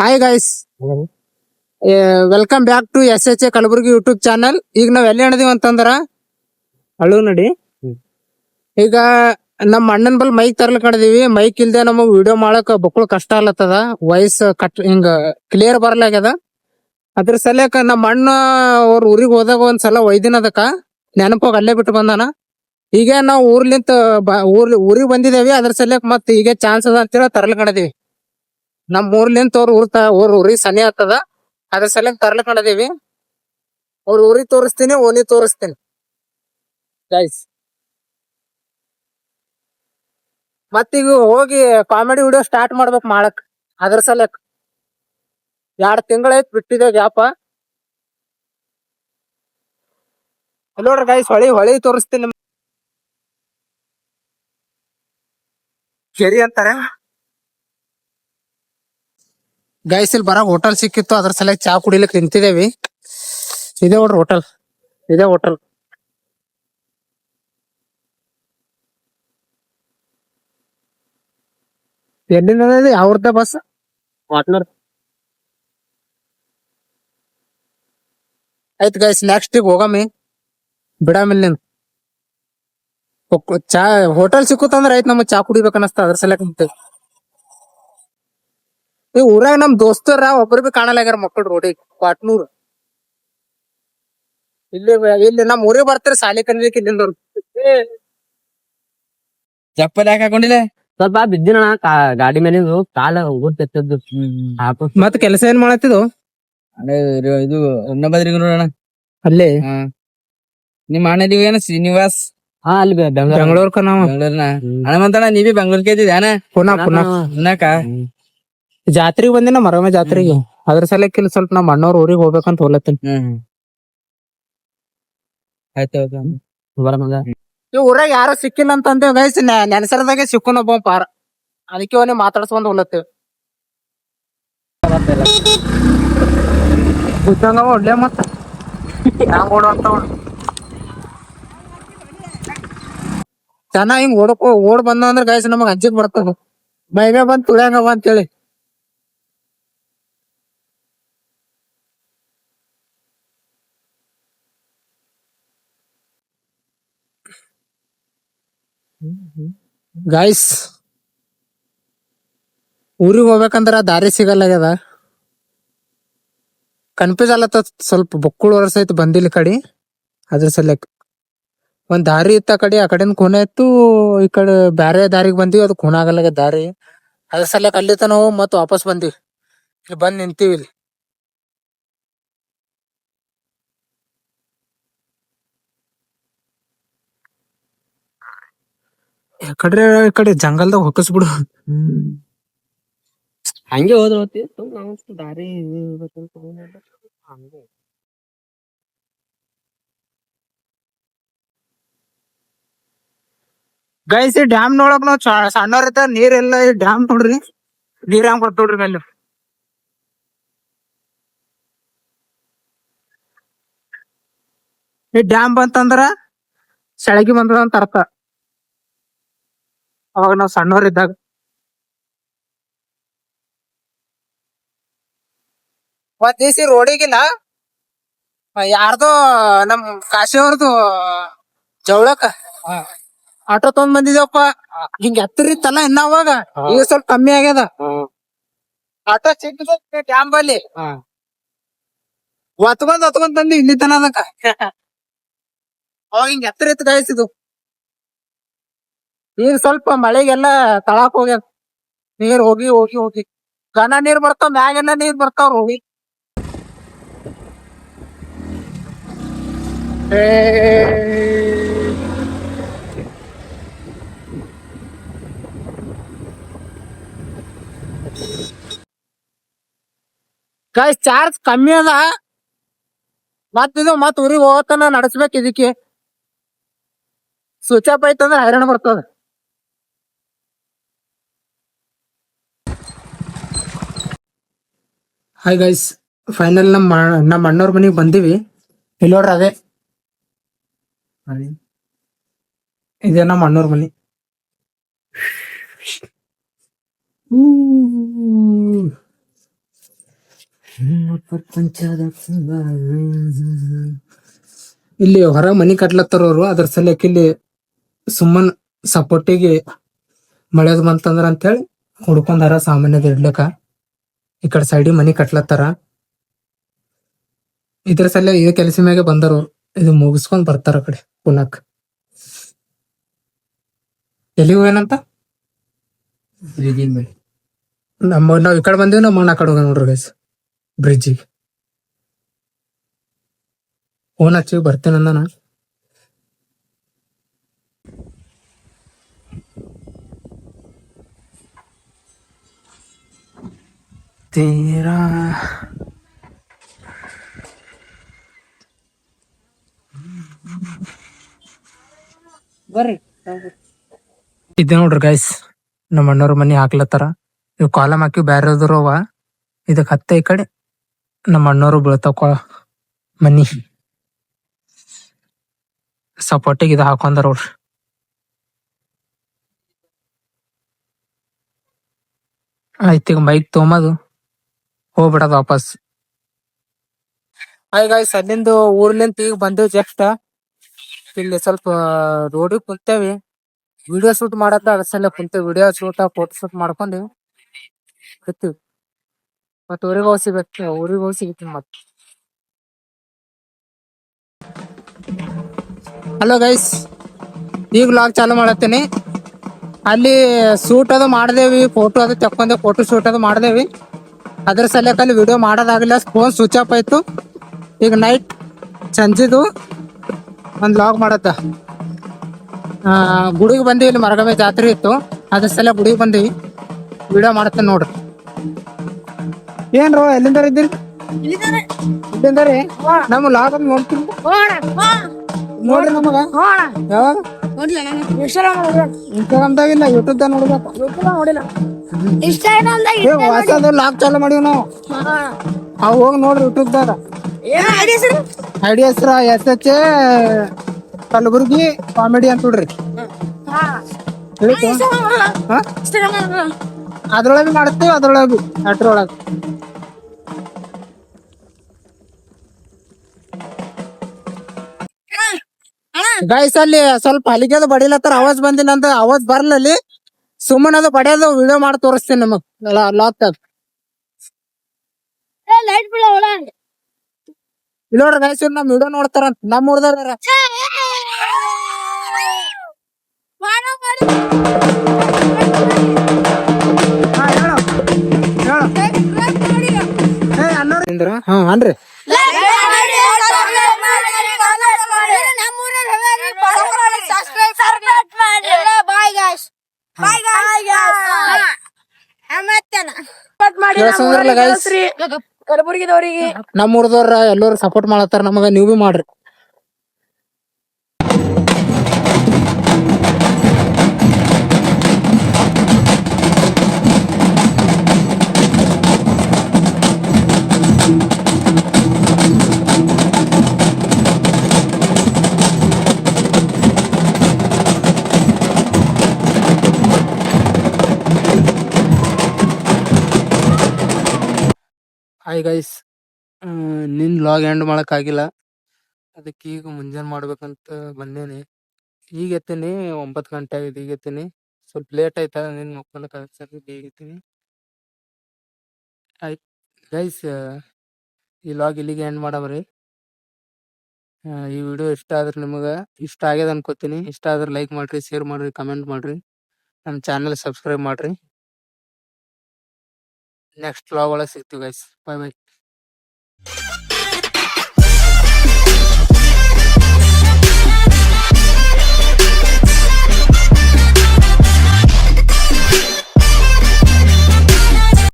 Hi guys, welcome back to SHA Kalaburagi YouTube channel. ಈಗ ನಾವ್ ಎಲ್ಲಿ ನಡೆದಿವಿ ಅಂತಂದ್ರ ಅಳು ನಡಿ. ಈಗ ನಮ್ಮ ಅಣ್ಣನ ಬಲ್ ಮೈಕ್ ತರ್ಲಿಕ್ ನಡೆದಿವಿ. ಮೈಕ್ ಇಲ್ದೆ ನಮಗ್ ವಿಡಿಯೋ ಮಾಡಕ್ ಬಕ್ಕಳು ಕಷ್ಟ ಆಗ್ಲತ್ತದ. ವಾಯ್ಸ್ ಕಟ್ ಹಿಂಗ ಕ್ಲಿಯರ್ ಬರ್ಲಾಗ್ಯದ. ಅದ್ರ ಸಲಕ ನಮ್ಮ ಅಣ್ಣ ಅವ್ರ ಊರಿಗೆ ಹೋದಾಗ ಒಂದ್ಸಲ ಒಯ್ದಿನ ಅದಕ್ಕ ನೆನಪಾಗ ಅಲ್ಲೇ ಬಿಟ್ಟು ಬಂದಾನ. ಈಗ ನಾವ್ ಊರ್ಲಿಂತ ಊರಿಗೆ ಬಂದಿದೇವಿ. ಅದ್ರ ಸಲಕ್ ಮತ್ ಈಗ ಚಾನ್ಸ್ ಅದ ಅಂತೇಳಿ ತರ್ಲಿಕ್ ನಡೆದಿವಿ. ನಮ್ ಊರ್ಲಿಂತ ಅವ್ರ ಊರಿಗೆ ಸನಿ ಆಗ್ತದ. ಅದ್ರ ಸಲಕ್ ತರ್ಲಿಕ್ ನಡೆದಿವಿ. ಅವ್ರ ಊರಿಗೆ ತೋರಿಸ್ತೀನಿ, ಓಣಿ ತೋರಿಸ್ತೀನಿ ಗೈಸ್. ಮತ್ತೀಗ ಹೋಗಿ ಕಾಮಿಡಿ ವಿಡಿಯೋ ಸ್ಟಾರ್ಟ್ ಮಾಡ್ಬೇಕು ಮಾಡಕ್. ಅದ್ರ ಸಲಕ್ 2 ತಿಂಗಳೈತ್ ಬಿಟ್ಟಿದೆ ಗ್ಯಾಪ. ನೋಡ್ರಿ ಗೈಸ್, ಹೊಳಿ ತೋರಿಸ್ತೀನಿ. ಕೆರಿ ಅಂತಾರೆ ಗೈಸ್. ಇಲ್ಲಿ ಬರಾಗ ಹೋಟೆಲ್ ಸಿಕ್ಕಿತ್ತು, ಅದ್ರ ಸಲಕ್ ಚಾ ಕುಡಿಲಿಕ್ ನಿಂತಿದೇವಿ. ಇದೇ ನೋಡ್ರಿ ಹೋಟೆಲ್, ಇದೇ ಹೋಟೆಲ್. ಎಲ್ಲಿಂದ ಅವ್ರದ ಬಸ್ ವಾಟ್ನರ್ ಆಯ್ತು ಗೈಸ್. ನೆಕ್ಸ್ಟ್ ಈಗ ಹೋಗಮ್ಮಿ ಬಿಡಾಮಿಲ್ಲಿಂದ ಚಾ ಹೋಟೆಲ್ ಸಿಕ್ಕುತ್ತಂದ್ರ ಆಯ್ತು, ನಮಗ್ ಚಾ ಕುಡಿಬೇಕ ಅನಸ್ತ. ಅದ್ರ ಸಲಕ್ ನಿಂತೇವಿ. ಈ ಊರಾಗ ನಮ್ ದೋಸ್ತರ ಒಬ್ರು ಬಿ ಕಾಣಲಾಗ್ಯಾರ ಮಕ್ಕಳು ರೋಡಿಗೆ. ಕ್ವಾಟ್ನೂರ್ ಇಲ್ಲಿ ನಮ್ ಊರಿಗೆ ಬರ್ತಾರೆ ಸಾಲಿ ಕಲಿಲಿಕ್ಕೆ ಇಲ್ಲಿಂದ. ಚಪ್ಪಲ್ ಯಾಕೆ ಹಾಕೊಂಡಿಲ್ಲ? ಸ್ವಲ್ಪ ಬಿದ್ದಿನ ಗಾಡಿ ಮೇಲಿಂದು ಕಾಲ ಹೋಗುತ್ತಿದ್ದು. ಮತ್ ಕೆಲಸ ಏನ್ ಮಾಡತ್ತಿದ್ದು? ಅದೇ ಇದು ಇನ್ನೊಬ್ಬದ್ರಿಗೆ ನೋಡೋಣ ಅಲ್ಲೇ. ನಿಮ್ ಅಣ್ಣ ಏನ ಶ್ರೀನಿವಾಸ್? ಹಾ, ಅಲ್ಲಿ ಬೆಂಗಳೂರ್ ನಾವು ಬೆಂಗಳೂರಿನ ಹನುಮಂತಣ್ಣ. ನೀವೇ ಬೆಂಗಳೂರ್ಗೆ ಇದ್ದಿದ್ದಾನ? ಪುನಃ ಜಾತ್ರೆಗೆ ಬಂದಿನ ಮರಮ ಜಾತ್ರೆಗೆ. ಅದ್ರ ಸಲಕ್ಕೆ ಇಲ್ಲಿ ಸ್ವಲ್ಪ ನಮ್ಮ ಅಣ್ಣವ್ರ ಊರಿಗೆ ಹೋಗ್ಬೇಕಂತ ಹೋಗ್ಲತ್ತೀನಿ. ಆಯ್ತು. ಈ ಊರಾಗ ಯಾರು ಸಿಕ್ಕಿಲ್ಲ ಅಂತ ಅಂದೇವ್ ಗೈಸ್. ನೆನಸರದಾಗೆ ಸಿಕ್ಕುನೊಬ್ಬ ಪಾರ. ಅದಕ್ಕೆ ಅವನೇ ಮಾತಾಡ್ಸ್ಕೊಂಡ್ ಹೋಗ್ಲತ್ತೇವ್. ಒಡ್ಲೆ ಮತ್ತ ಚೆನ್ನಾಗ್ ಹಿಂಗ್ ಓಡ್ ಬಂದ ಅಂದ್ರ ಗೈಸ್ ನಮಗ್ ಅಂಜಿಕ್ ಬರ್ತದ. ಮೈಮೆ ಬಂದ್ ತುಳ್ಯಾಂಗವ ಅಂತೇಳಿ. ಗೈಸ್, ಊರಿಗೆ ಹೋಗ್ಬೇಕಂದ್ರ ದಾರಿ ಸಿಗಲ್ಲಾಗ್ಯದ. ಕನ್ಫ್ಯೂಸ್ ಅಲ್ಲತ್ತ ಸ್ವಲ್ಪ. ಬಕ್ಕುಳು ವರ್ಷ ಆಯ್ತು ಬಂದಿಲ್ಲ ಕಡೆ. ಅದ್ರ ಸಲಕ್ ಒಂದ್ ದಾರಿ ಇತ್ತ ಕಡೆ, ಆ ಕಡೆನ್ ಖೂನ ಇತ್ತು. ಈ ಕಡೆ ಬ್ಯಾರೆ ದಾರಿಗೆ ಬಂದಿವಿ, ಅದು ಖೂನ ಆಗಲ್ಲಾಗ ದಾರಿ. ಅದ್ರ ಸಲಕ್ ಅಲ್ಲಿ ತನ ಹೋಗಿ ಮತ್ ವಾಪಸ್ ಬಂದಿವಿ. ಇಲ್ಲಿ ಬಂದ್ ನಿಂತೀವಿ. ಇಲ್ಲಿ ಈ ಕಡೆ ಜಂಗಲ್ದಾಗ ಹೊಕ್ಕಸ್ಬಿಡು. ಹಂಗೆ ಹೋದ್ರ ದಾರಿ ಹಂಗೆ. ಗೈಸ್, ಈ ಡ್ಯಾಮ್ ನೋಡಕ್ ನಾವ್ ಸಣ್ಣವ್ರ ಇದ್ದ ನೀರ್ ಎಲ್ಲ. ಈ ಡ್ಯಾಮ್ ನೋಡ್ರಿ, ನೀರ್ ಹೆಂಗ್ ಬರ್ತ ನೋಡ್ರಿ ಅಲ್ಲಿ. ಈ ಡ್ಯಾಮ್ ಬಂತಂದ್ರ ಸೆಳಗಿ ಬಂದದ ಅಂತ ಅರ್ಥ. ಅವಾಗ ನಾವ್ ಸಣ್ಣವ್ರ ಇದ್ದಾಗ. ಒಂದ್ ದಿವ್ಸ ರೋಡಿಗಿಲ್ಲ, ಯಾರ್ದೋ ನಮ್ ಕಾಶಿ ಅವ್ರದು ಜವಳಕ ಆಟೋ ತಗೊಂಡ್ ಬಂದಿದೇವಪ್ಪ. ಹಿಂಗ ಎತ್ತರ ಇತ್ತಲ್ಲ ಇನ್ನ ಅವಾಗ. ಈಗ ಸ್ವಲ್ಪ ಕಮ್ಮಿ ಆಗ್ಯದ. ಆಟೋ ಸಿಕ್ಕ ಡ್ಯಾಮ್ ಬಲ್ಲಿ ಹೊತ್ಕೊಂಡ್ ತಂದಿ ಇಲ್ಲಿ ತನ ಅದಕ್ಕ. ಅವಾಗ ಹಿಂಗ ಎತ್ತರ ಇತ್ತು ಗಾಯಿಸಿದು. ಈಗ ಸ್ವಲ್ಪ ಮಳೆಗೆಲ್ಲ ತಳಾಕ್ ಹೋಗ್ಯದ. ನೀರ್ ಹೋಗಿ ಹೋಗಿ ಹೋಗಿ ಘನ ನೀರ್ ಬರ್ತಾವ, ಮ್ಯಾಗೆಲ್ಲ ನೀರ್ ಬರ್ತಾವ ಹೋಗಿ. ಗೈಸ್, ಚಾರ್ಜ್ ಕಮ್ಮಿ ಅದ. ಮತ್ ಊರಿಗೆ ಹೋಗತನ ನಡೆಸ್ಬೇಕು. ಇದಕ್ಕೆ ಸ್ವಿಚ್ ಆಫ್ ಐತಂದ್ರ ಹೈರಾಣ ಬರ್ತದ. ಹಾಯ್ ಗೈಸ್, ಫೈನಲ್ ನಮ್ಮ ಅಣ್ಣವ್ರ ಮನೆಗೆ ಬಂದಿವಿ. ಇಲ್ಲಿ ನೋಡ್ರಿ, ಅದೇ ಇದೇ ನಮ್ಮ ಅಣ್ಣವ್ರ ಮನಿ. ಇಲ್ಲಿ ಹೊರ ಮನಿ ಕಟ್ಲತ್ತಾರ ಅವ್ರು, ಅದ್ರ ಸಲಕ್ಕೆ ಇಲ್ಲಿ ಸುಮ್ಮನ್ ಸಪೋರ್ಟಿಗೆ ಮಳೆದ್ ಬಂತಂದ್ರ ಅಂತೇಳಿ ಹುಡ್ಕೊಂಡಾರ ಸಾಮಾನ್ಯದ ಇಡ್ಲಕ್ಕ. ಈ ಕಡೆ ಸೈಡಿಗೆ ಮನಿ ಕಟ್ಲತ್ತಾರ. ಇದ್ರ ಸಲ ಇದೇ ಕೆಲಸ ಮ್ಯಾಗೆ ಬಂದರು, ಇದು ಮುಗಿಸ್ಕೊಂಡ್ ಬರ್ತಾರ ಆ ಕಡೆ ಪುನಕ್. ಎಲ್ಲಿಗೆ ಹೋಗ್ಯಾನಂತ? ನಾವ್ ಈ ಕಡೆ ಬಂದೇವಿ, ನಮ್ಮ ಆ ಕಡೆ ಹೋಗ ನೋಡ್ರಿ ಗೈಸ್ ಬ್ರಿಡ್ಜಿಗೆ. ಫೋನ್ ಹಚ್ಚಿ ಬರ್ತೇನೆ ಅಂದಾನ. ತೀರಾ ಬರ್ರಿ ಇದೆ ನೋಡ್ರಿ ಗೈಸ್, ನಮ್ಮ ಅಣ್ಣವ್ರ ಮನಿ ಹಾಕ್ಲತ್ತಾರ. ಇವ್ ಕಾಲಮ್ ಹಾಕಿ ಬ್ಯಾರದ್ರು ಅವ, ಇದಕ್ ಹತ್ತೆ ಈ ಕಡೆ ನಮ್ಮ ಅಣ್ಣವ್ರು ಬೀಳ್ತಾವ ಮನಿ ಸಪೋರ್ಟಿಗೆ ಇದು ಹಾಕೊಂಡಾರ ನೋಡ್ರಿ. ಆಯ್ತು ಈಗ ಬೈಕ್ ತೊಗೊಂಬದು ಹೋಗ್ಬಿಡದ ವಾಪಸ್. ಹಾಯ್ ಗಾಯ್ಸ್, ಅಲ್ಲಿಂದ ಊರ್ಲಿಂತ ಈಗ ಬಂದೇವ್ ಜಸ್ಟ್. ಇಲ್ಲಿ ಸ್ವಲ್ಪ ರೋಡಿಗೆ ಕುಂತೇವಿ, ವಿಡಿಯೋ ಶೂಟ್ ಮಾಡತ್ತ, ಅದ್ರ ಸಲ ಕುಂತೇವಿ. ವಿಡಿಯೋ ಶೂಟ್ ಫೋಟೋ ಶೂಟ್ ಮಾಡ್ಕೊಂಡು ಬರ್ತೀವಿ. ಮತ್ತೆ ಊರಿಗೆ ಹೋಗಿ ಸಿಗ್ತೀನಿ ಮತ್ತೆ. ಹಲೋ ಗೈಸ್, ಈಗ ವ್ಲಾಗ್ ಚಾಲು ಮಾಡತ್ತೀನಿ. ಅಲ್ಲಿ ಶೂಟ್ ಅದು ಮಾಡ್ದೇವಿ, ಫೋಟೋ ಅದು ತಕೊಂಡೆ, ಫೋಟೋ ಶೂಟ್ ಅದು ಮಾಡ್ದೇವಿ. ಅದ್ರ ಸಲಕ್ಕೆ ಅಲ್ಲಿ ವಿಡಿಯೋ ಮಾಡೋದಾಗಲಿಲ್ಲ, ಫೋನ್ ಸ್ವಿಚ್ ಆಫ್ ಆಯ್ತು. ಈಗ ನೈಟ್ ಸಂಜಿದು ಒಂದು ವ್ಲಾಗ್ ಮಾಡತ್ತ. ಗುಡಿಗೆ ಬಂದೀವಿ, ಇಲ್ಲಿ ಮರಗಮೆ ಜಾತ್ರೆ ಇತ್ತು, ಅದ್ರ ಸಲ ಗುಡಿಗೆ ಬಂದೀವಿ. ವಿಡಿಯೋ ಮಾಡ್ತೇನೆ ನೋಡ್ರಿ. ಏನ್ರೋ ಎಲ್ಲಿಂದ ಇದ್ದೀರಿ? ಇಲ್ಲಿಂದ ರೀ ನಮ್ಮ ಲಾಗ್ ಅಂತ ನೋಡ್ತೀನಿ ನೋಡ್ರಿ. ನಮಗ ಯಾವಾಗ ಇನ್ಸ್ಟಾಗ್ರಾಮ್ದಾಗಿಲ್ಲ, ಯೂಟ್ಯೂಬ್ದಾಗ ನೋಡ್ಬೇಕು. ಹೊಸದು ಲಾಗ್ ಚಾಲು ಮಾಡೀವಿ ನಾವು. ಅವ್ ಹೋಗಿ ನೋಡ್ರಿ ಯೂಟ್ಯೂಬ್ದಾಗ. ಐಡಿ ಹೆಸ್ರ SH ಕಲಬುರ್ಗಿ ಕಾಮಿಡಿ ಅಂತ ನೋಡ್ರಿ. ಅದ್ರೊಳಗೆ ಮಾಡ್ತೀವಿ, ಅದ್ರೊಳಗೆ ಅಟ್ರೊಳಗೆ. ಗೈಸ್ ಅಲ್ಲಿ ಸ್ವಲ್ಪ ಹಲಿಗೆ ಅದು ಬಡಿಲತ್ತಾರ, ಅವಾಜ್ ಬಂದಿಲ್ಲ ಅವಾಜ್ ಬರ್ಲಲ್ಲಿ ಸುಮ್ಮನೆ ಅದು ಬಡಿಯೋದು ವಿಡಿಯೋ ಮಾಡಿ ತೋರಿಸ್ತೀನಿ ನಮಗ್ ಲಾಕ್ದಾಗ. ಇಲ್ಲ ನೋಡ್ರಿ ಗೈಸ್, ನಮ್ ವಿಡಿಯೋ ನೋಡ್ತಾರ ನಮ್ಮ ಊರ್ದಾರ. ಹಾ ಅನ್ರಿ ಕಲಬುರ್ಗಿದವ್ರಿಗೆ ನಮ್ಮ ಊರ್ದವ್ರ ಎಲ್ಲರೂ ಸಪೋರ್ಟ್ ಮಾಡತ್ತಾರ ನಮಗ, ನೀವು ಬಿ ಮಾಡ್ರಿ. ಹಾಯ್ ಗೈಸ್, ನಿನ್ ಲಾಗ್ ಎಂಡ್ ಮಾಡಕ್ ಆಗಿಲ್ಲ, ಅದಕ್ಕೆ ಈಗ ಮುಂಜಾನೆ ಮಾಡ್ಬೇಕಂತ ಬಂದೇನಿ. ಈಗ ಎತ್ತೀನಿ, 9 ಗಂಟೆ ಆಗಿದೆ, ಈಗ ಎತ್ತೀನಿ. ಸ್ವಲ್ಪ ಲೇಟ್ ಆಯ್ತಾ, ನಿನ್ ಮಕ್ಕಳಕ್ಕೆ ಸರಿ ಬೇಗ ಎತ್ತೀನಿ. ಆಯ್ತು ಗೈಸ್, ಈ ಲಾಗ್ ಇಲ್ಲಿಗೆ ಎಂಡ್ ಮಾಡಮ್ರಿ. ಈ ವಿಡಿಯೋ ಇಷ್ಟ ಆದ್ರೆ ನಿಮಗೆ ಇಷ್ಟ ಆಗ್ಯದ ಅನ್ಕೋತೀನಿ. ಇಷ್ಟ ಆದ್ರೆ ಲೈಕ್ ಮಾಡ್ರಿ, ಶೇರ್ ಮಾಡ್ರಿ, ಕಮೆಂಟ್ ಮಾಡ್ರಿ, ನಮ್ಮ ಚಾನಲ್ ಸಬ್ಸ್ಕ್ರೈಬ್ ಮಾಡ್ರಿ. ನೆಕ್ಸ್ಟ್ ವ್ಲಾಗ್ ಒಳಗೆ ಸಿಗ್ತೀವಿ ಗೈಸ್. ಬಾಯ್ ಬಾಯ್.